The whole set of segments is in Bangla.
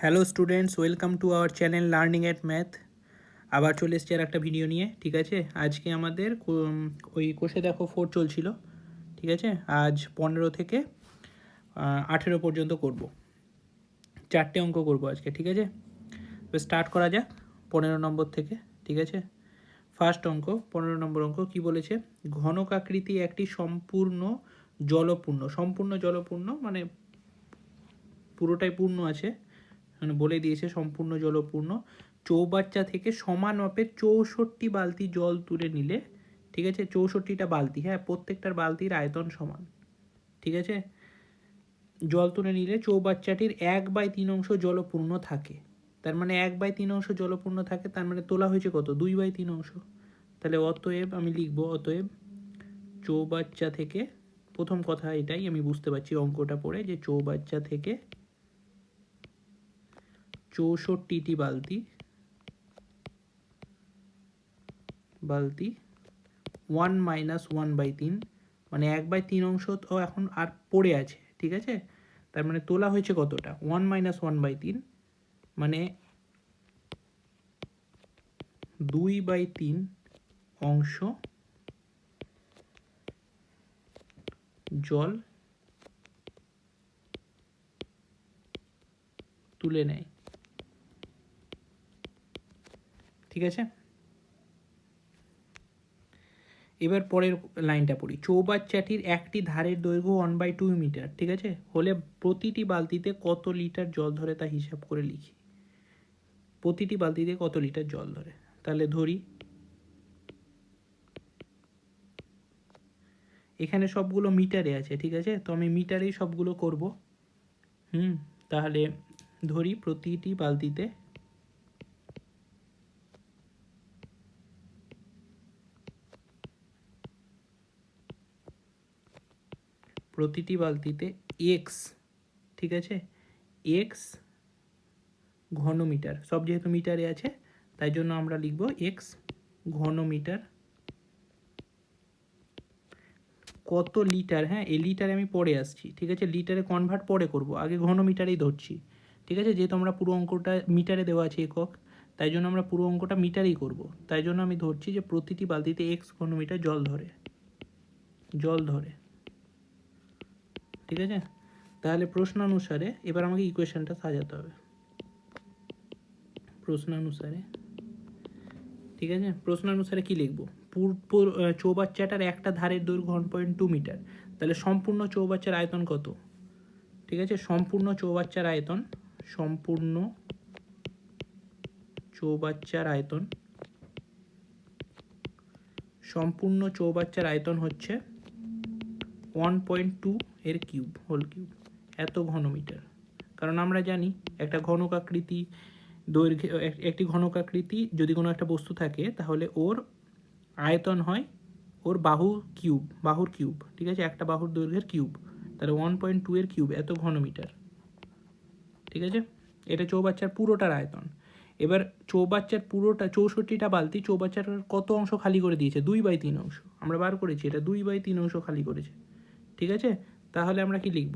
Hello students, welcome to our channel learning at math. আবার চলে এসেছি আর একটা ভিডিও নিয়ে। ঠিক আছে, আজকে আমাদের ওই কোষে দেখো 4 চলছিল। ঠিক আছে, আজ 15 থেকে 18 পর্যন্ত করব, 4টে অঙ্ক করব আজকে। ঠিক আছে, তো স্টার্ট করা যাক 15 নম্বর থেকে। ঠিক আছে, ফার্স্ট অঙ্ক, 15 নম্বর অঙ্ক কি বলেছে? ঘনকাকৃতি একটি সম্পূর্ণ জলপূর্ণ মানে পুরোটাই পূর্ণ আছে, মানে বলে দিয়েছে সম্পূর্ণ জলপূর্ণ চৌবাচ্চা থেকে সমান মাপের 64 বালতি জল তুলে নিলে, ঠিক আছে, 64টা বালতি, হ্যাঁ, প্রত্যেকটার বালতির আয়তন সমান। ঠিক আছে, জল তুলে নিলে চৌবাচ্চাটির 1/3 অংশ জলপূর্ণ থাকে। তার মানে 1/3 অংশ জলপূর্ণ থাকে, তার মানে তোলা হয়েছে কত? 2/3 অংশ। তাহলে অতএব আমি লিখব, অতএব চৌবাচ্চা থেকে, প্রথম কথা এটাই আমি বুঝতে পারছি অঙ্কটা পড়ে, যে চৌবাচ্চা থেকে 64টি বালতি 1 - 1/3, মানে 1/3 অংশ তো এখন আর পড়ে আছে। ঠিক আছে, তার মানে তোলা হয়েছে কতটা? 1 - 1/3, মানে 2/3 অংশ জল তুলে নেয়। ঠিক আছে, এবার পরের লাইনটা পড়ি। চৌবাচ্চাটির একটি ধারের দৈর্ঘ্য 1/2 মিটার, ঠিক আছে, হলে প্রতিটি বালতিতে কত লিটার জল ধরে তা হিসাব করে লিখি। প্রতিটি বালতিতে কত লিটার জল ধরে, তাহলে ধরি এখানে সবগুলো মিটারে আছে। ঠিক আছে, তো আমি মিটারেই সবগুলো করব। তাহলে ধরি প্রতিটি বালতিতে এক্স, ঠিক আছে, এক্স ঘনমিটার, সব যেহেতু মিটারে আছে তাই জন্য আমরা লিখব এক্স ঘনমিটার। কত লিটার, হ্যাঁ, এই লিটারে আমি পরে আসছি। ঠিক আছে, লিটারে কনভার্ট পরে করব, আগে ঘনমিটারেই ধরছি। ঠিক আছে, যেহেতু আমরা পুরো অঙ্কটা মিটারে দেওয়া আছে একক, তাই জন্য আমরা পুরো অঙ্কটা মিটারেই করব। তাই জন্য আমি ধরছি যে প্রতিটি বালতিতে এক্স ঘনমিটার জল ধরে। ঠিক আছে, তাহলে প্রশ্নানুসারে এবার আমাকে ইকুয়েশনটা সাজাতে হবে প্রশ্নানুসারে। ঠিক আছে, প্রশ্নানুসারে কি লিখব? চৌবাচ্চাটার একটা ধারের দৈর্ঘ্য 1.2 মিটার, তাহলে সম্পূর্ণ চৌবাচ্চার আয়তন কত? ঠিক আছে, সম্পূর্ণ চৌবাচ্চার আয়তন হচ্ছে 1.2 এর কিউব, হোল কিউব, এত ঘনমিটার। কারণ আমরা জানি একটা ঘনকাকৃতি দৈর্ঘ্যে, একটি ঘনকাকৃতি যদি কোনো একটা বস্তু থাকে তাহলে ওর আয়তন হয় ওর বাহুর কিউব। ঠিক আছে, একটা বাহুর দৈর্ঘ্যের কিউব, তাহলে 1.2 এর কিউব, এত ঘনমিটার। ঠিক আছে, এটা চৌবাচ্চার পুরোটার আয়তন। এবার চৌবাচ্চার পুরোটা 64টা বালতি, চৌবাচ্চার কত অংশ খালি করে দিয়েছে? 2/3 অংশ। আমরা বার করেছি এটা 2/3 অংশ খালি করেছে। ঠিক আছে, তাহলে আমরা কি লিখব?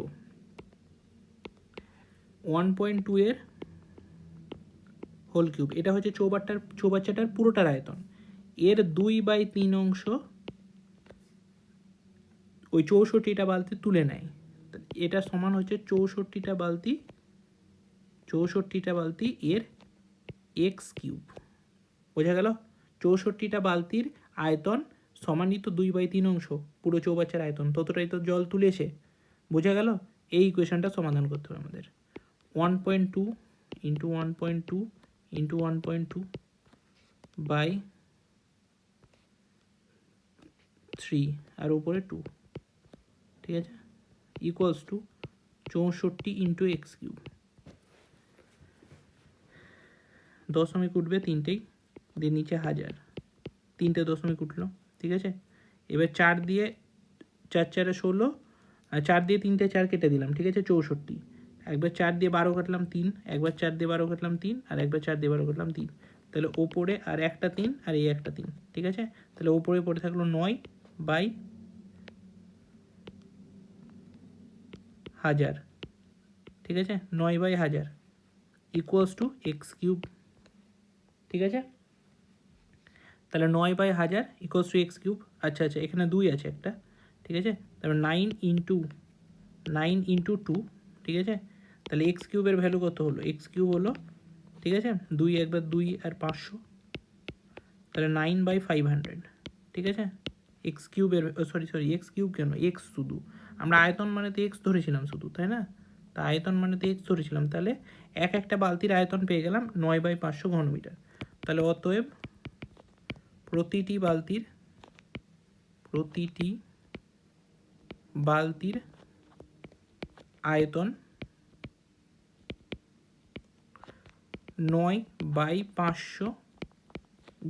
1.2 এর হোল কিউব, এটা হচ্ছে চৌবাচ্চাটার পুরোটার আয়তন। এর 2/3 অংশ ওই 64টা বালতি তুলে নেয়, এটা সমান হচ্ছে 64টা বালতি এর এক্স কিউব। বোঝা গেল? 64টা বালতির আয়তন সমানই তো 2/3 অংশ পুরো চৌবাচ্চার আয়তন, ততটাই তো জল তুলেছে। বোঝা গেল? এই ইকুয়েশনটা সমাধান করতে হবে আমাদের। 1.2 ইন্টু 1.2 ইন্টু 1.2 বাই 3 আর উপরে 2, ঠিক আছে, equals to 64 into x cube. দশমিক উঠবে তিনটেই, দিয়ে নিচে 1000, তিনটে দশমিক উঠলো। ঠিক আছে, এবার 4 দিয়ে 4 4 16, আর 4 দিয়ে 3টে 4 কেটে দিলাম। ঠিক আছে, 64, একবার 4 দিয়ে 12 কাটলাম 3, একবার 4 দিয়ে 12 কাটলাম 3, আর একবার 4 দিয়ে 12 কাটলাম 3, তাহলে ওপরে আর একটা 3 আর এই একটা 3। ঠিক আছে, তাহলে ওপরে পড়ে থাকলো 9/1000। ঠিক আছে, 9/1000। ইকুয়ালস টু এক্স কিউব, ঠিক আছে? তাহলে 9/1000 ইকুয়ালস টু এক্স কিউব। আচ্ছা আচ্ছা, এখানে 2 আছে একটা, ঠিক আছে? তারপর 9 ইন্টু 2, ঠিক আছে? তাহলে এক্স কিউবের ভ্যালু কত হলো? এক্স কিউব হলো, ঠিক আছে, 2 একবার 2 আর 500, তাহলে 9/500, ঠিক আছে? এক্স কিউবের সরি এক্স কিউব কেন, এক্স শুধু, আমরা আয়তন মানে তো এক্স ধরেছিলাম শুধু, তাই না? তা আয়তন মানে তো এক্স ধরেছিলাম, তাহলে একটা বালতির আয়তন পেয়ে গেলাম 9/500 ঘনমিটার। তাহলে অতএব প্রতিটি বালতির আয়তন 9/500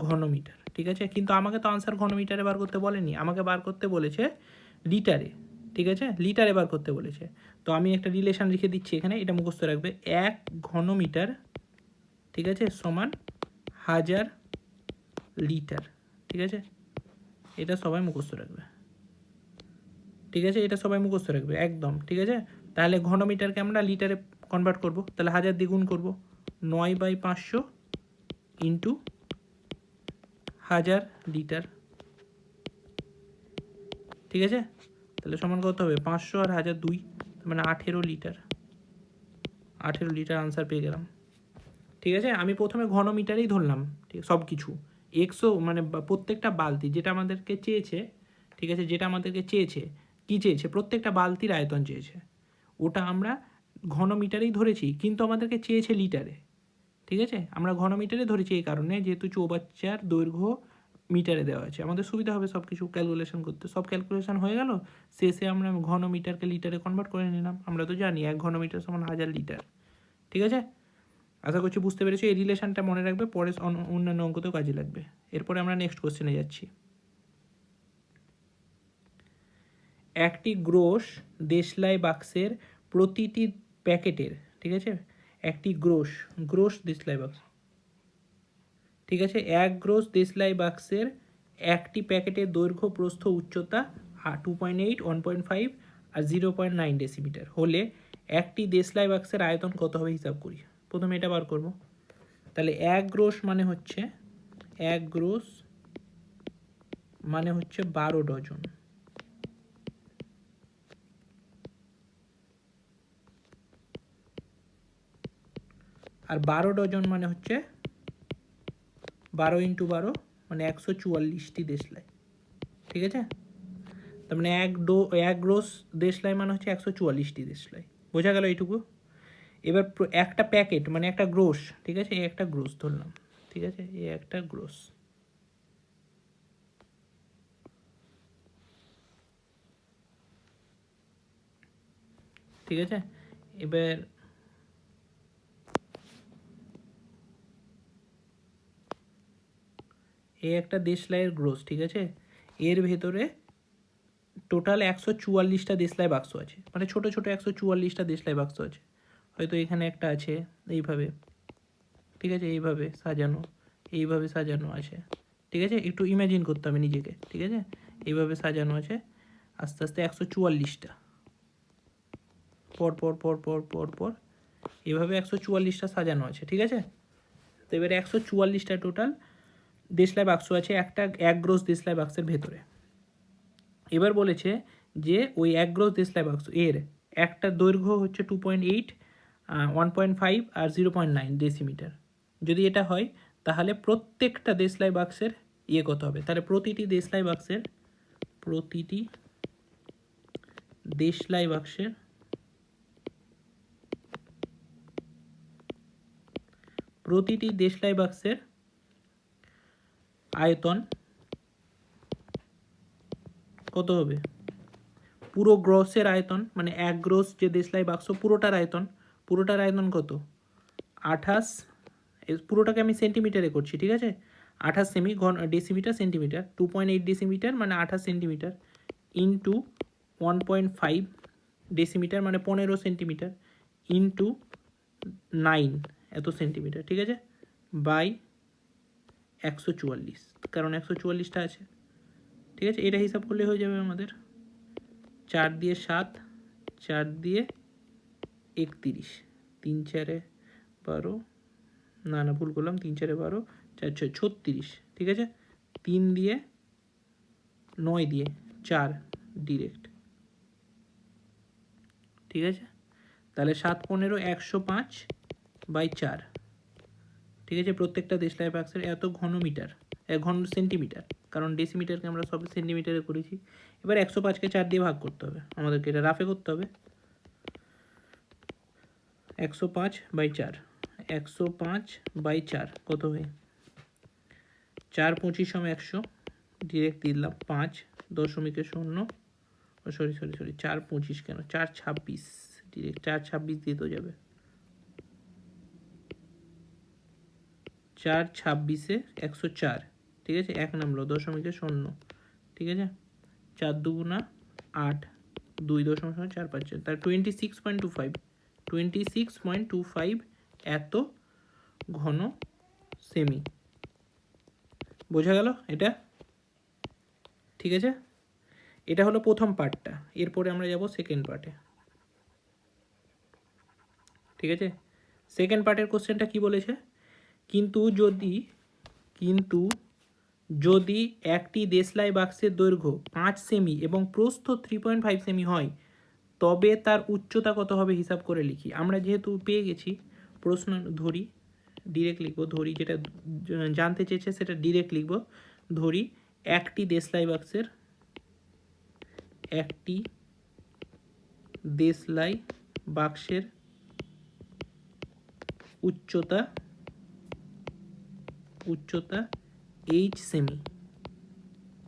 ঘনমিটার, ঠিক আছে? কিন্তু আমাকে তো আনসার ঘনমিটারে বার করতে বলেনি, আমাকে বার করতে বলেছে লিটারে, ঠিক আছে? লিটারে বার করতে বলেছে। তো আমি একটা রিলেশন লিখে দিচ্ছি এখানে, এটা মুখস্থ রাখবে। 1 ঘনমিটার, ঠিক আছে, সমান 1000 লিটার, ঠিক আছে? এটা সবাই মুখস্থ রাখবে, ঠিক আছে? এটা সবাই মুখস্থ রাখবে একদম, ঠিক আছে? তাহলে ঘনমিটারকে আমরা লিটারে কনভার্ট করব, তাহলে 1000 দ্বিগুণ করব, 9/500 ইন্টু 1000 লিটার, ঠিক আছে? তাহলে সমান কত হবে? 500 আর 1000 2, মানে 18 লিটার। 18 লিটার আনসার পেয়ে গেলাম, ঠিক আছে? আমি প্রথমে ঘনমিটারেই ধরলাম, ঠিক সব কিছু। এক্সও মানে প্রত্যেকটা বালতি যেটা আমাদেরকে চেয়েছে, ঠিক আছে, যেটা আমাদেরকে চেয়েছে, কী চেয়েছে? প্রত্যেকটা বালতির আয়তন চেয়েছে, ওটা আমরা ঘনমিটারেই ধরেছি, কিন্তু আমাদেরকে চেয়েছে লিটারে, ঠিক আছে? আমরা ঘনমিটারে ধরেছি এই কারণে, যেহেতু চৌবাচ্চার দৈর্ঘ্য মিটারে দেওয়া আছে, আমাদের সুবিধা হবে সব কিছু ক্যালকুলেশন করতে। সব ক্যালকুলেশন হয়ে গেল, শেষে আমরা ঘনমিটারকে লিটারে কনভার্ট করে নিলাম। আমরা তো জানি 1 ঘনমিটার সমান 1000 লিটার, ঠিক আছে? আশা করছি বুঝতে পেরেছো। এই রিলেশনটা মনে রাখবে, পরে অন্যান্য অঙ্কতেও কাজে লাগবে। এরপরে আমরা নেক্সট কোশ্চেনে যাচ্ছি। একটি গ্রোস দেশলাই বাক্সের প্রতিটি প্যাকেটের, ঠিক আছে, একটি গ্রোস দেশলাই বাক্স, ঠিক আছে, 1 গ্রোস দেশলাই বাক্সের একটি প্যাকেটের দৈর্ঘ্য প্রস্থ উচ্চতা 2.8, 1.5 আর 0.9 ডেসিমিটার হলে একটি দেশলাই বাক্সের আয়তন কত হবে হিসাব করি। প্রথমে এটা বার করব। তাহলে 1 গ্রোস মানে হচ্ছে 12 ডজন, আর 12 ডজন মানে হচ্ছে 12 ইন্টু 12 মানে 144টি দেশলাই, ঠিক আছে? তার মানে 1 গ্রোস দেশলাই মানে হচ্ছে 144টি দেশলাই। বোঝা গেল এইটুকু? এবার একটা প্যাকেট মানে একটা গ্রোস, ঠিক আছে, এই একটা গ্রোস ধরলাম, ঠিক আছে, এই একটা গ্রোস, ঠিক আছে? এবার এই একটা দেশলাইয়ের গ্রোস, ঠিক আছে, এর ভেতরে টোটাল 144টা দেশলাই বাক্স আছে, মানে ছোট ছোট 144টা দেশলাই বাক্স আছে। হয়তো এখানে একটা আছে এইভাবে, ঠিক আছে, এইভাবে সাজানো আছে, ঠিক আছে? একটু ইমাজিন করতে হবে নিজেকে, ঠিক আছে? এইভাবে সাজানো আছে আস্তে আস্তে 144টা, পর পর পর পর পর পর এভাবে 144টা সাজানো আছে, ঠিক আছে? তো এবারে 144টা টোটাল দেশলাই বাক্স আছে একটা 1 গ্রোস দেশলাই বাক্সের ভেতরে। এবার বলেছে যে ওই 1 গ্রোস দেশলাই বাক্স এর একটা দৈর্ঘ্য হচ্ছে 2.8, 1.5 আর 0.9 ডেসিমিটার। যদি এটা হয় তাহলে প্রত্যেকটা দেশলাই বাক্সের কত হবে? তাহলে প্রতিটি দেশলাই বাক্সের আয়তন কত হবে? পুরো গ্রসের আয়তন মানে 1 গ্রস যে দেশলাই বাক্স পুরোটার আয়তন কত? 28, পুরোটাকে আমি সেন্টিমিটারে করছি, ঠিক আছে? 28 ডেসিমিটার সেন্টিমিটার, 2.8 ডেসিমিটার মানে 28 সেন্টিমিটার ইন্টু 1.5 ডেসিমিটার মানে 15 সেন্টিমিটার ইন্টু 9 এত সেন্টিমিটার, ঠিক আছে, বাই 144, কারণ 144টা আছে, ঠিক আছে? এটা হিসাব করলে হয়ে যাবে আমাদের 4 দিয়ে 7, 4 দিয়ে 31, 3 4 12, না না ভুল করলাম, 3 4 12, 4 6 36, ঠিক আছে, 3 দিয়ে 9 দিয়ে 4 ডিরেক্ট, ঠিক আছে। তাহলে 7 15 105/4, ঠিক আছে। প্রত্যেকটা দেশলাই বাক্সের এত ঘনমিটার, ঘন সেন্টিমিটার, কারণ ডেসিমিটারকে আমরা সব সেন্টিমিটারে করেছি। এবার 105কে 4 দিয়ে ভাগ করতে হবে, আমাদেরকে এটা রাফে করতে হবে। 105/4, 105/4 কত হয়? 4 25 100, ডিরেক্ট দিলাম 5 দশমিকে 0, সরি 4 25 কেন, 4 26, ডিরেক্ট 4 26 দিয়ে তো যাবে, 4 26-এ 104, ঠিক আছে, 1 নামলো দশমিকে 0, ঠিক আছে। 4 2 8, 2.454, তার 26.25 এত ঘন সেমি, বোঝা গেল এটা, ঠিক আছে। এটা হলো প্রথম পার্টটা। এরপরে আমরা যাব সেকেন্ড পার্টে, ঠিক আছে। সেকেন্ড পার্টের কোশ্চেনটা কি বলেছে, কিন্তু যদি একটি দেশলাই বাক্সের দৈর্ঘ্য 5 সেমি এবং প্রস্থ 3.5 সেমি হয়, তবে তার উচ্চতা কত হবে হিসাব করে লিখি। আমরা যেহেতু পেয়ে গেছি, প্রশ্ন ধরি, ডিরেক্ট লিখবো, ধরি যেটা জানতে চেয়েছে সেটা ডিরেক্ট লিখবো। ধরি একটি দেশলাই বাক্সের উচ্চতা h সেমি,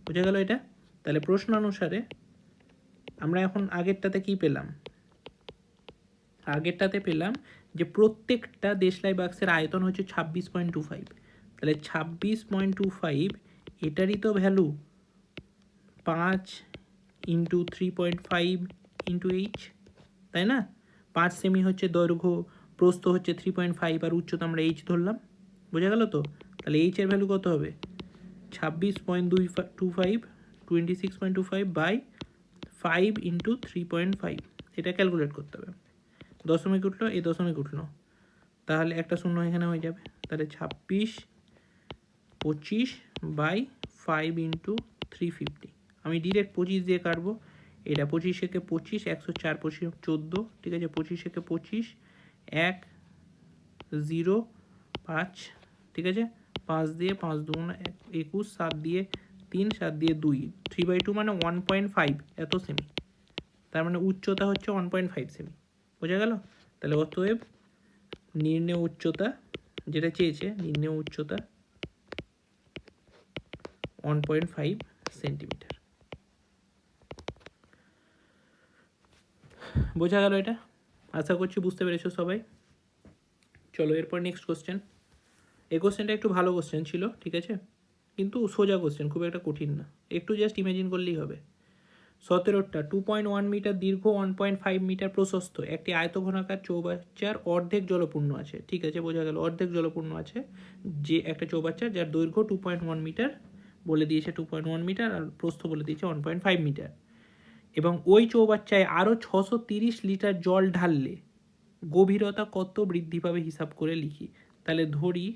বোঝা গেল এটা। তাহলে প্রশ্ন অনুসারে আমরা এখন আগেরটাতে কি পেলাম, যে প্রত্যেকটা দেশলাই বাক্সের আয়তন হচ্ছে 26.25, তাহলে 26.25 এটারই তো ভ্যালু 5 ইন্টু 3.5 ইন্টু h, তাই না। 5 সেমি হচ্ছে দৈর্ঘ্য, প্রস্থ হচ্ছে 3.5, আর উচ্চতা আমরা h ধরলাম, বোঝা গেল তো। তাহলে h এর ভ্যালু কত হবে, 26.25 ইন্টু 3.5, এটা ক্যালকুলেট করতে হবে। দশমিক উঠলো, এই দশমিক উঠলো, তাহলে একটা শূন্য এখানে হয়ে যাবে। তাহলে 26/5 ইন্টু 350, আমি ডিরেক্ট 25 দিয়ে কাটবো। এটা 25 থেকে 25, 104 25 14, ঠিক আছে, 25 থেকে 25 1 0 5, ঠিক আছে, 5 দিয়ে 5 2 21, 7 দিয়ে 3, 7 দিয়ে 2, 3/2 মানে 1.5 এত সেমি, তার মানে উচ্চতা হচ্ছে 1.5 সেমি, বোঝা গেল। তাহলে অতএব নির্ণেয় উচ্চতা, যেটা চেয়েছে নির্ণেয় উচ্চতা 1.5 সেন্টিমিটার, বোঝা গেল এটা। আশা করছি বুঝতে পেরেছো সবাই। চলো এরপর নেক্সট কোশ্চেন। এই কোশ্চেনটা একটু ভালো কোশ্চেন ছিল, ঠিক আছে, কিন্তু সোজা কোশ্চেন, খুব একটা কঠিন না, একটু জাস্ট ইমাজিন করলেই হবে। 17টা 2.1 মিটার দীর্ঘ, 1.5 মিটার প্রশস্ত একটি আয়তঘনাকার চৌবাচ্চার অর্ধেক জলপূর্ণ আছে, ঠিক আছে, বোঝা গেল অর্ধেক জলপূর্ণ আছে যে একটা চৌবাচ্চা যার দৈর্ঘ্য 2.1 মিটার বলে দিয়েছে, 2.1 মিটার, আর প্রস্থ বলে দিয়েছে 1.5 মিটার, এবং ওই চৌবাচ্চায় আরও 630 লিটার জল ঢাললে গভীরতা কত বৃদ্ধি পাবে হিসাব করে লিখি। তাহলে ধরি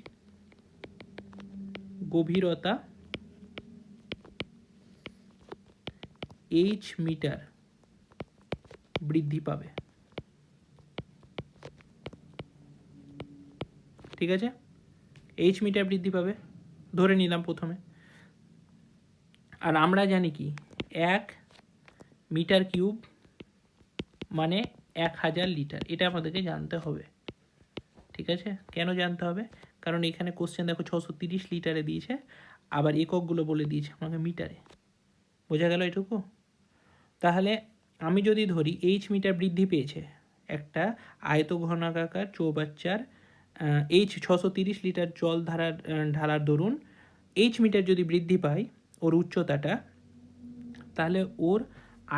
গভীরতা h মিটার বৃদ্ধি পাবে, ঠিক আছে, h মিটার বৃদ্ধি পাবে ধরে নিলাম প্রথমে। আর আমরা জানি কি 1 মিটার কিউব মানে 1000 লিটার, এটা আমাদেরকে জানতে হবে, ঠিক আছে। কেন জানতে হবে, কারণ এখানে কোশ্চেন দেখো 630 লিটারে দিয়েছে, আবার এককগুলো বলে দিয়েছে আমাকে মিটারে, বোঝা গেল এটুকু। তাহলে আমি যদি ধরি h মিটার বৃদ্ধি পেয়েছে একটা আয়তঘনাকার চৌবাচ্চার, h 630 লিটার জল ঢালার দরুন h মিটার যদি বৃদ্ধি পায় ওর উচ্চতাটা, তাহলে ওর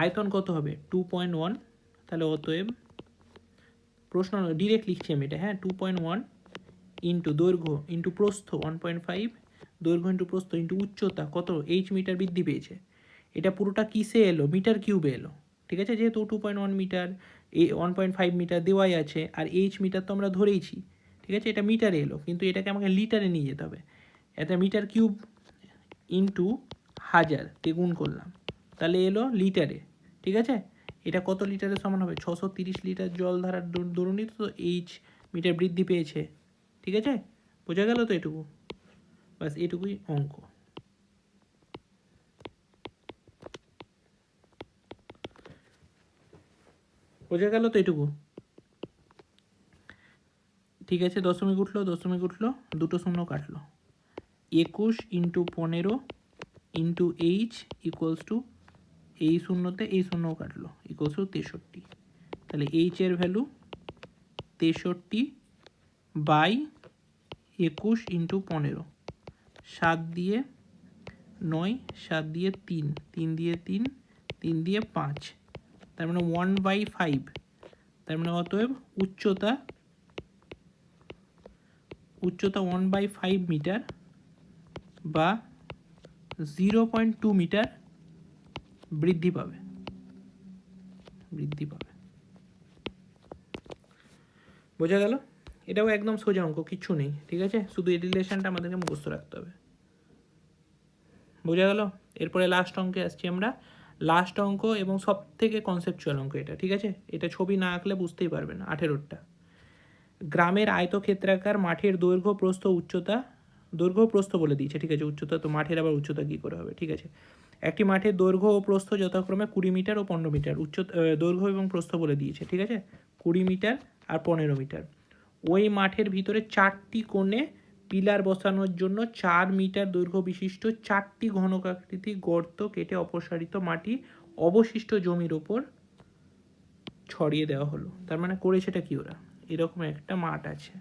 আয়তন কত হবে 2.1, তাহলে অতএব প্রশ্ন ডিরেক্ট লিখছি আমি এটা, হ্যাঁ, 2.1 ইন্টু দৈর্ঘ্য ইন্টু প্রস্থ 1.5, দৈর্ঘ্য ইন্টু প্রস্থ ইন্টু উচ্চতা কত h মিটার বৃদ্ধি পেয়েছে, এটা পুরোটা কিসে এলো, মিটার কিউবে এলো, ঠিক আছে, যেহেতু 2.1 মিটার 1.5 মিটার দেওয়াই আছে, আর h মিটার তো আমরা ধরেইছি, ঠিক আছে, এটা মিটারে এলো, কিন্তু এটাকে আমাকে লিটারে নিয়ে যেতে হবে। এটা মিটার কিউব ইন্টু 1000 দিয়ে গুণ করলাম, তাহলে এলো লিটারে। ঠিক আছে, এটা কত লিটারের সমান হবে? 630 লিটার জল ধারার দরুণিত তো এইচ মিটার বৃদ্ধি পেয়েছে। ঠিক আছে, বোঝা গেল তো এটুকু? বাস এটুকুই অঙ্ক। বোঝা গেল তো এটুকু? ঠিক আছে, দশমিক উঠলো, দশমিক উঠলো, দুটো শূন্য কাটলো। 21 into 15 into H equals to এই শূন্যতে এই শূন্যও কাটলো, ইকুয়ালস টু 63। তাহলে এইচের ভ্যালু 63 বাই 21 ইন্টু 15, 7 দিয়ে 9, 7 দিয়ে 3, 3 দিয়ে 3, 3 দিয়ে 5, তার মানে 1/5। তার মানে অতএব উচ্চতা 1/5 মিটার বা 0.2 মিটার বৃদ্ধি পাবে। বোঝা গেল? এটাও একদম সোজা অঙ্ক, কিচ্ছু নেই। ঠিক আছে, শুধু এই রিলেশনটা আমাদেরকে মুখস্থ রাখতে হবে। বোঝা গেল? এরপরে লাস্ট অঙ্কে আসছি আমরা। লাস্ট অঙ্ক এবং সব থেকে কনসেপচুয়াল অঙ্ক এটা। ঠিক আছে, এটা ছবি না আঁকলে বুঝতেই পারবে না। 18টা গ্রামের আয়তক্ষেত্রাকার মাঠের দৈর্ঘ্য প্রস্থ উচ্চতা, দৈর্ঘ্য প্রস্থ বলে দিয়েছে। ঠিক আছে, উচ্চতা তো মাঠের আবার উচ্চতা কী করে হবে? ঠিক আছে, একটি মাঠের দৈর্ঘ্য ও প্রস্থ যথাক্রমে 20 মিটার ও 15 মিটার। দৈর্ঘ্য এবং প্রস্থ বলে দিয়েছে। ঠিক আছে, 20 মিটার আর 15 মিটার। ওই মাঠের ভিতরে 4টি কোণে পিলার বসানোর জন্য 4 মিটার দৈর্ঘ্য বিশিষ্ট 4টি ঘনকাকৃতি গর্ত কেটে অপসারিত মাটি অবশিষ্ট জমির ওপর ছড়িয়ে দেওয়া হলো। তার মানে করেছেটা কি ওরা? এরকম একটা মাঠ আছে,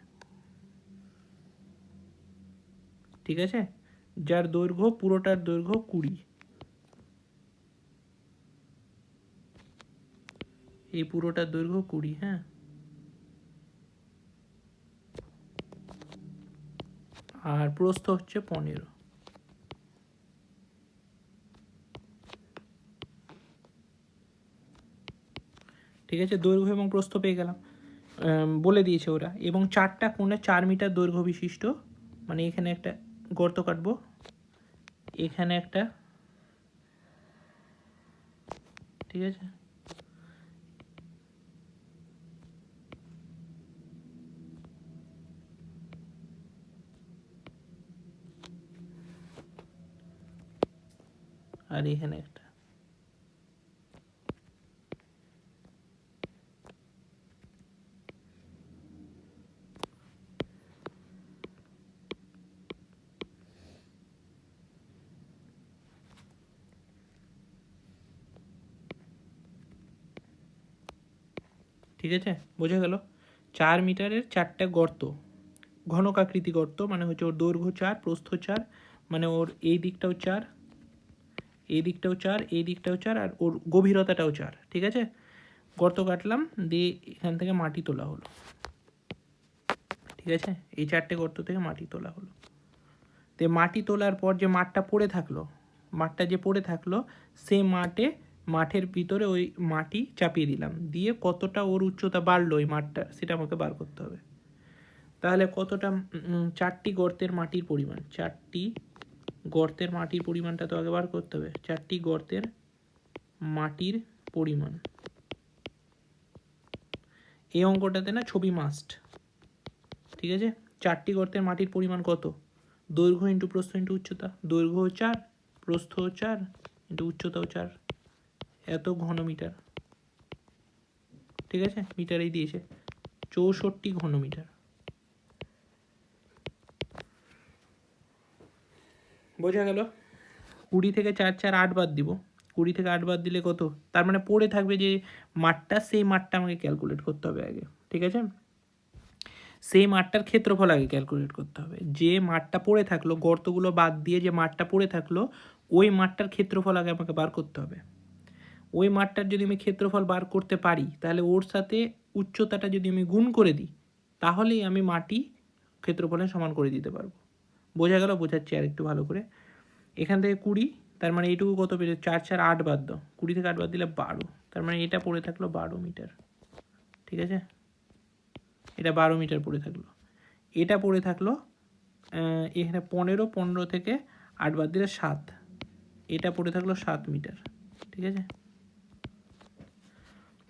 ঠিক আছে, যার দৈর্ঘ্য, পুরোটার দৈর্ঘ্য 20, এই পুরোটার দৈর্ঘ্য 20। হ্যাঁ, আর প্রস্থ হচ্ছে 15। ঠিক আছে, দৈর্ঘ্য এবং প্রস্থ পেয়ে গেলাম, বলে দিয়েছে ওরা। এবং 4টা কোণে 4 মিটার দৈর্ঘ্য বিশিষ্ট, মানে এখানে একটা গর্ত কাটবো, এখানে একটা, ঠিক আছে, আর এখানে একটা। ঠিক আছে, বোঝা গেল? 4 মিটারের 4টা গর্ত, ঘনকাকৃতি গর্ত, মানে হচ্ছে ওর দৈর্ঘ্য 4, প্রস্থ 4, মানে ওর এই দিকটাও 4, এই দিকটাও 4, এই দিকটাও 4, আর ওর গভীরতাটাও 4। ঠিক আছে, গর্ত কাটলাম, দিয়ে এখান থেকে মাটি তোলা হলো। ঠিক আছে, এই 4টে গর্ত থেকে মাটি তোলা হলো। তো মাটি তোলার পর যে মাঠটা পড়ে থাকলো, মাঠটা যে পড়ে থাকলো, সে মাঠের ভিতরে ওই মাটি চাপিয়ে দিলাম, দিয়ে কতটা ওর উচ্চতা বাড়লো ওই মাঠটা, সেটা আমাকে বার করতে হবে। তাহলে কতটা, 4টি গর্তের মাটির পরিমাণ, 4টি গর্তের মাটির পরিমাণটা তো আগে বার করতে হবে। 4টি গর্তের মাটির পরিমাণ, এই অঙ্কটাতে না ছবি মাস্ট। ঠিক আছে, 4টি গর্তের মাটির পরিমাণ কত? দৈর্ঘ্য ইন্টু প্রস্থ ইন্টু উচ্চতা। দৈর্ঘ্য 4, প্রস্থ 4, ইন্টু উচ্চতাও 4, এত ঘন মিটার। ঠিক আছে, মিটারেই দিয়েছে 64 ঘন মিটার। বোঝা গেল? 20 থেকে 4, 4, 8 বাদ দিব। 20 থেকে 8 বাদ দিলে কত? তার মানে পড়ে থাকবে যে মাঠটা, সেই মাঠটা আমাকে ক্যালকুলেট করতে হবে আগে। ঠিক আছে, সেই মাঠটার ক্ষেত্রফল আগে ক্যালকুলেট করতে হবে। যে মাঠটা পড়ে থাকলো, গর্তগুলো বাদ দিয়ে যে মাঠটা পড়ে থাকলো, ওই মাঠটার ক্ষেত্রফল আগে আমাকে বার করতে হবে। ওই মাঠটার যদি আমি ক্ষেত্রফল বার করতে পারি, তাহলে ওর সাথে উচ্চতাটা যদি আমি গুণ করে দিই, তাহলেই আমি মাটি ক্ষেত্রফলের সমান করে দিতে পারবো। বোঝা গেল? বোঝাচ্ছি আর একটু ভালো করে। এখান থেকে 20, তার মানে এইটুকু কত পেরে, 4, 4, 8 বাদ দাও, 20 থেকে 8 বাদ দিলে 12, তার মানে এটা পড়ে থাকলো 12 মিটার। ঠিক আছে, এটা 12 মিটার পড়ে থাকলো। এটা পড়ে থাকলো এখানে 15, 15 থেকে 8 বাদ দিলে 7, এটা পড়ে থাকলো 7 মিটার। ঠিক আছে,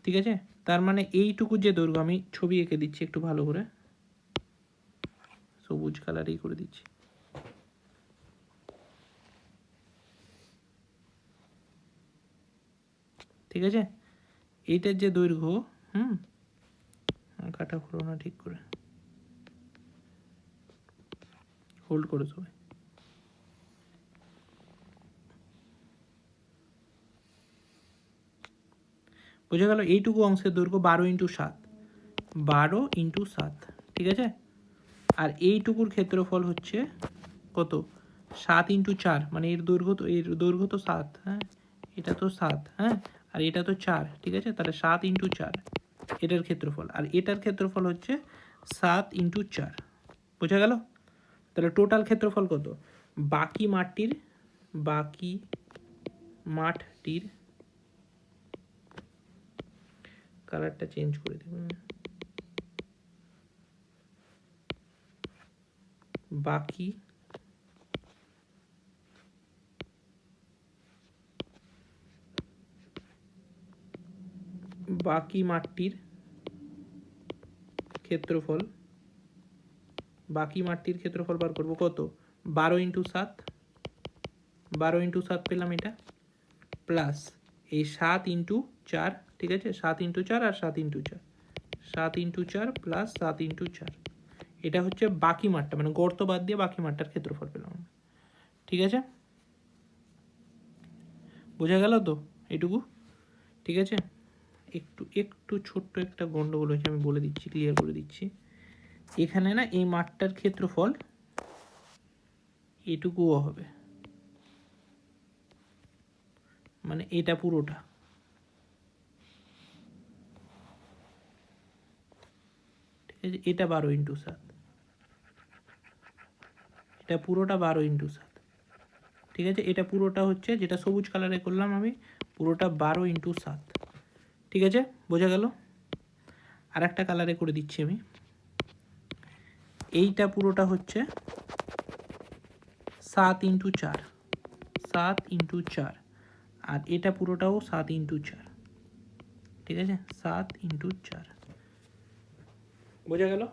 ঠিক আছে, তার মানে এইটুকু যে দৈর্ঘ্য, আমি ছবি এঁকে দিচ্ছি একটু ভালো করে, সবুজ কালারই করে দিচ্ছি। ঠিক আছে, এইটার যে দৈর্ঘ্য, কাটা করো না ঠিক করে, হোল্ড করো সবাই। বোঝা গেল? এইটুকু অংশের দৈর্ঘ্য 12 × 7, 12 × 7, ঠিক আছে। আর এইটুকুর ক্ষেত্রফল হচ্ছে কত? 7 × 4, মানে এর দৈর্ঘ্য তো 7, হ্যাঁ, এটা তো 7, হ্যাঁ, আর এটা তো 4, ঠিক আছে, তাহলে 7 × 4 এটার ক্ষেত্রফল, আর এটার ক্ষেত্রফল হচ্ছে 7 × 4। বোঝা গেল? তাহলে টোটাল ক্ষেত্রফল কত? বাকি মাঠটির কালারটা চেঞ্জ করে দেব, বাকি মাঠটির ক্ষেত্রফল বার করবো কত? 12 × 7, 12 × 7 পেলাম এটা, প্লাস এই 7 × 4, ঠিক আছে, 7 × 4 আর 7 × 4, 7 × 4 প্লাস 7 × 4, এটা হচ্ছে বাকি মাঠটা, মানে গর্ত বাদ দিয়ে বাকি মাঠটার ক্ষেত্রফল পেলাম। ঠিক আছে, বোঝা গেল তো এইটুকু? ঠিক আছে, একটু ছোট্ট একটা গন্ডগোল হয়েছে, আমি বলে দিচ্ছি, ক্লিয়ার করে দিচ্ছি। এখানে না এই মাঠটার ক্ষেত্রফল এটুকুও হবে, মানে এটা পুরোটা, ঠিক আছে, এটা 12 × 7, এটা পুরোটা 12 × 7, ঠিক আছে, এটা পুরোটা হচ্ছে যেটা সবুজ কালারে করলাম আমি, পুরোটা 12 × 7, ঠিক আছে, বোঝা গেল? আর একটা কালারে করে দিচ্ছি আমি, এইটা পুরোটা হচ্ছে 7 × 4, 7 × 4, আর এটা পুরোটাও 7 × 4, ঠিক আছে, 7 × 4। বোঝা গেল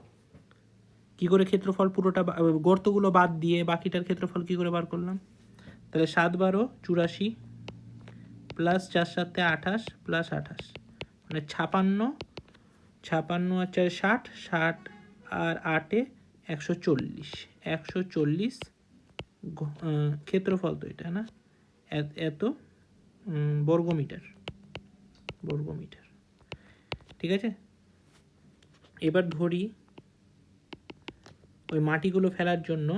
কি করে ক্ষেত্রফল পুরোটা, গর্তগুলো বাদ দিয়ে বাকিটার ক্ষেত্রফল কি করে বার করলাম? তাহলে 7 × 12 = 84, প্লাস 4 × 7 = 28, প্লাস 28, মানে 56, 56 আর 4 60, 60 আর 8 140, 140 ক্ষেত্রফল তো এটা না, এত বর্গমিটার, ঠিক আছে। এবার ধরি ওই মাটিগুলো ফেলার জন্য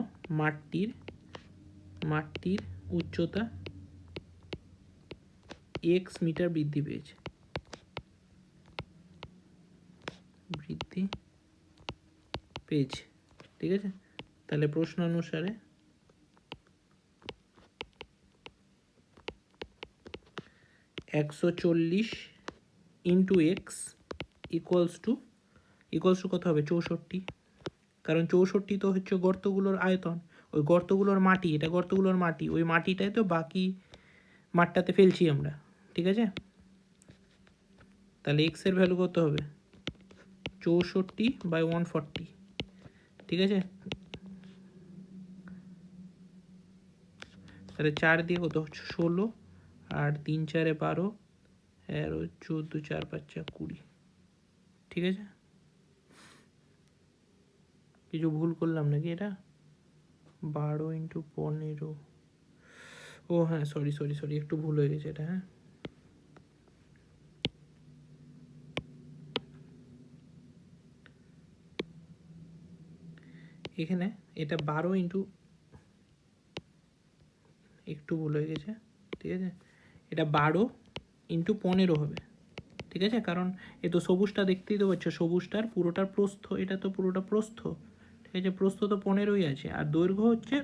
মাঠটির উচ্চতা x মিটার বৃদ্ধি পেয়েছে, ঠিক আছে। তাহলে প্রশ্ন অনুসারে 140 × x ইকুয়ালস টু কত হবে? 64, কারণ 64 তো হচ্ছে গর্তগুলোর আয়তন, ওই গর্তগুলোর মাটি, এটা গর্তগুলোর মাটি, ওই মাটিটাই তো বাকি মাঠটাতে ফেলছি আমরা, ঠিক আছে। তাহলে এক্স এর ভ্যালু কত হবে? 64/140, ঠিক আছে। তাহলে 4 দিয়ে কত হচ্ছে? 16, আর 3 × 4 = 12, আর 14, 4 × 5 = 20, ঠিক আছে। কিছু ভুল করলাম নাকি? এটা 12 × 15, ও হ্যাঁ, সরি, একটু ভুল হয়ে গেছে এটা, হ্যাঁ, এখানে এটা 12 একটু ভুল হয়ে গেছে, ঠিক আছে, এটা 12 × 15 হবে, ঠিক আছে, কারণ এ তো সবুজটা দেখতেই তো পাচ্ছ, সবুজটার পুরোটার প্রস্থ, এটা তো পুরোটা প্রস্থ, ঠিক আছে, প্রস্থ তো 15ই আছে, আর দৈর্ঘ্য হচ্ছে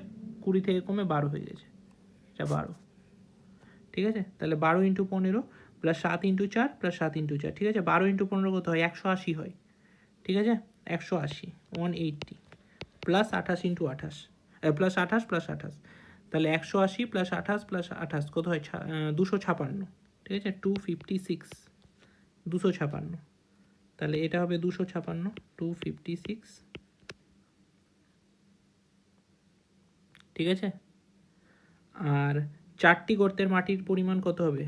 20 থেকে কমে 12 হয়ে গেছে, এটা 12, ঠিক আছে। তাহলে 12 × 15 প্লাস 7 × 4 প্লাস 7 × 4, ঠিক আছে, 12 × 15 কত হয়? 180 হয়, ঠিক আছে, 180, 180, প্লাস 28 ইন্টু 28 প্লাস 28 প্লাস 28, তাহলে 180 প্লাস 28 প্লাস 28 কত হয় 256, ঠিক আছে 256, 256, তাহলে এটা হবে 256, 256, ঠিক আছে। আর 4টি গর্তের মাটির পরিমাণ কত হবে,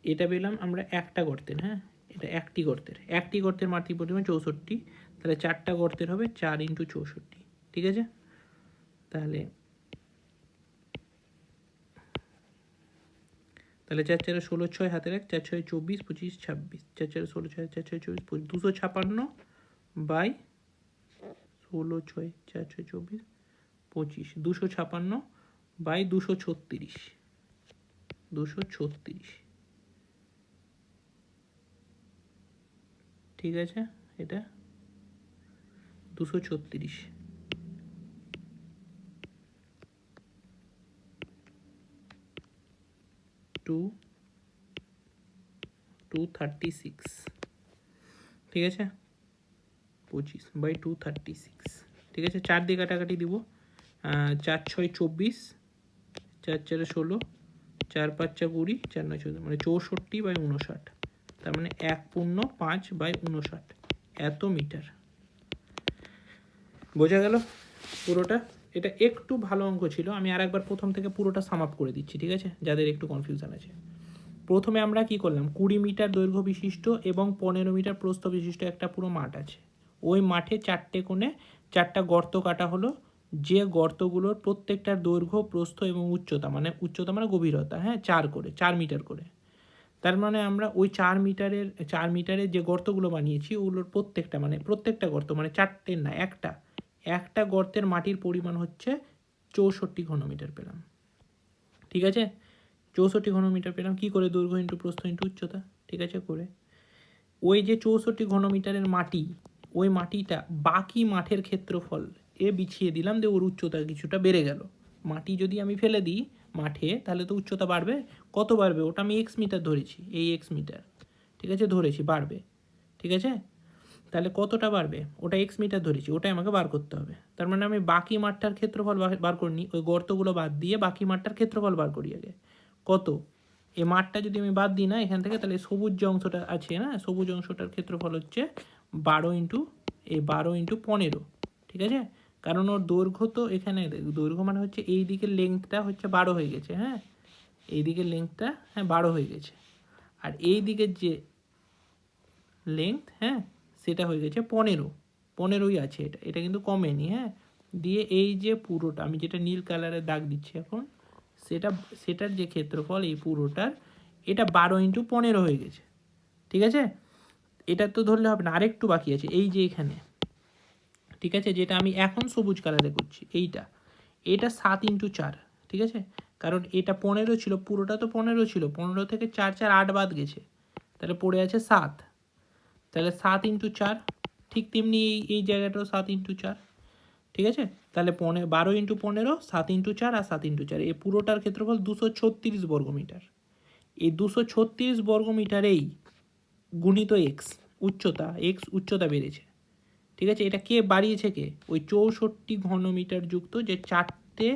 এটা পেলাম আমরা একটা গর্তের, হ্যাঁ এটা একটি গর্তের মাটির পরিমাণ 64, তাহলে 4টা গর্তের হবে 4 ইন্টু 64, ঠিক আছে। তাহলে 4 4 16 6 হাতের 1 4 6 24 25 26, 4 4 16 6 4 6 24 256 বাই 16 6 4 6 24 25, 256 বাই 236, 236, ঠিক আছে, এটা 236, 236, ঠিক আছে 25 বাই 236, ঠিক আছে। 4 দিয়ে কাটাকাটি দিব, 4 6 24, 4 4 16, 4 5 20, 4 9 14, মানে 64 বাই 59, তার মানে 1.5 বাই 59 এত মিটার। বোঝা গেল পুরোটা? এটা একটু ভালো অঙ্ক ছিল, আমি আরেকবার প্রথম থেকে পুরোটা সাম আপ করে দিচ্ছি, ঠিক আছে, যাদের একটু কনফিউশন আছে। প্রথমে আমরা কি করলাম, 20 মিটার দৈর্ঘ্য বিশিষ্ট এবং 15 মিটার প্রস্থ বিশিষ্ট একটা পুরো মাঠ আছে। ওই মাঠে 4টে কোণে 4টা গর্ত কাটা হলো, যে গর্তগুলোর প্রত্যেকটার দৈর্ঘ্য প্রস্থ এবং উচ্চতা মানে গভীরতা, হ্যাঁ 4 মিটার করে। তার মানে আমরা ওই 4 মিটারের যে গর্তগুলো বানিয়েছি ওগুলোর প্রত্যেকটা গর্ত মানে 4টে না, একটা গর্তের মাটির পরিমাণ হচ্ছে 64 ঘনমিটার পেলাম, ঠিক আছে 64 ঘনমিটার পেলাম। কী করে, দৈর্ঘ্য ইন্টু প্রস্থ ইন্টু উচ্চতা, ঠিক আছে করে। ওই যে 64 ঘনমিটারের মাটি, ওই মাটিটা বাকি মাঠের ক্ষেত্রফল এ বিছিয়ে দিলাম, দিয়ে ওর উচ্চতা কিছুটা বেড়ে গেল। মাটি যদি আমি ফেলে দিই মাঠে তাহলে তো উচ্চতা বাড়বে, কত বাড়বে ওটা আমি এক্স মিটার ধরেছি, এই এক্স মিটার, ঠিক আছে ধরেছি বাড়বে, ঠিক আছে। তাহলে কতটা বাড়বে ওটা এক্স মিটার ধরেছি, ওটাই আমাকে বার করতে হবে। তার মানে আমি বাকি মাঠটার ক্ষেত্রফল বার করিনি, ওই গর্তগুলো বাদ দিয়ে বাকি মাঠটার ক্ষেত্রফল বার করি আগে। কত, এই মাঠটা যদি আমি বাদ দিই না এখান থেকে, তাহলে সবুজ যে অংশটা আছে না, সবুজ অংশটার ক্ষেত্রফল হচ্ছে 12 ইন্টু 15, ঠিক আছে। কারণ ওর দৈর্ঘ্য তো এখানে, দৈর্ঘ্য মানে হচ্ছে এই দিকের লেংথটা হচ্ছে 12 হয়ে গেছে, হ্যাঁ এই দিকের লেংথটা 12 হয়ে গেছে, আর এই দিকের যে লেংথ, হ্যাঁ সেটা হয়ে গেছে 15ই আছে, এটা কিন্তু কমেনি, হ্যাঁ। দিয়ে এই যে পুরোটা আমি যেটা নীল কালারের দাগ দিচ্ছি এখন, সেটার যে ক্ষেত্রফল এই পুরোটার, এটা 12 ইন্টু 15 হয়ে গেছে, ঠিক আছে। এটা তো ধরলে হবে না, আরেকটু বাকি আছে, এই যে এখানে, ঠিক আছে, যেটা আমি এখন সবুজ কালারে করছি, এটা 7 ইন্টু 4, ঠিক আছে। কারণ এটা 15 ছিল, পুরোটা তো 15 ছিল, 15 থেকে 4 4 8 বাদ গেছে, তাহলে পড়ে আছে 7, তাহলে 7 ইন্টু 4, ঠিক তেমনি এই জায়গাটাও 7 ইন্টু 4, ঠিক আছে। তাহলে 12 ইন্টু 15, 7 ইন্টু 4 আর 7 ইন্টু 4, এই পুরোটার ক্ষেত্রফল 236 বর্গমিটার। এই 236 বর্গমিটারেই গুণিত উচ্চতা বেড়েছে, ঠিক আছে। এটা কে বাড়িয়েছে, কে, ওই 64 ঘনমিটার যুক্ত যে 4টে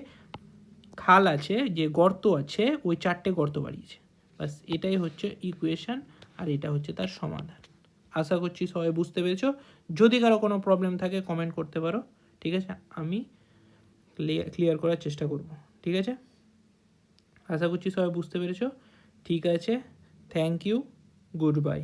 খাল আছে, যে গর্ত আছে, ওই 4টে গর্ত বাড়িয়েছে, বাস এটাই হচ্ছে ইকুয়েশন, আর এটা হচ্ছে তার সমাধান। আশা করছি সবাই বুঝতে পেরেছো। যদি কারো কোনো প্রবলেম থাকে কমেন্ট করতে পারো, ঠিক আছে, আমি ক্লিয়ার করার চেষ্টা করব, ঠিক আছে। আশা করছি সবাই বুঝতে পেরেছো, ঠিক আছে, থ্যাংক ইউ, গুড বাই।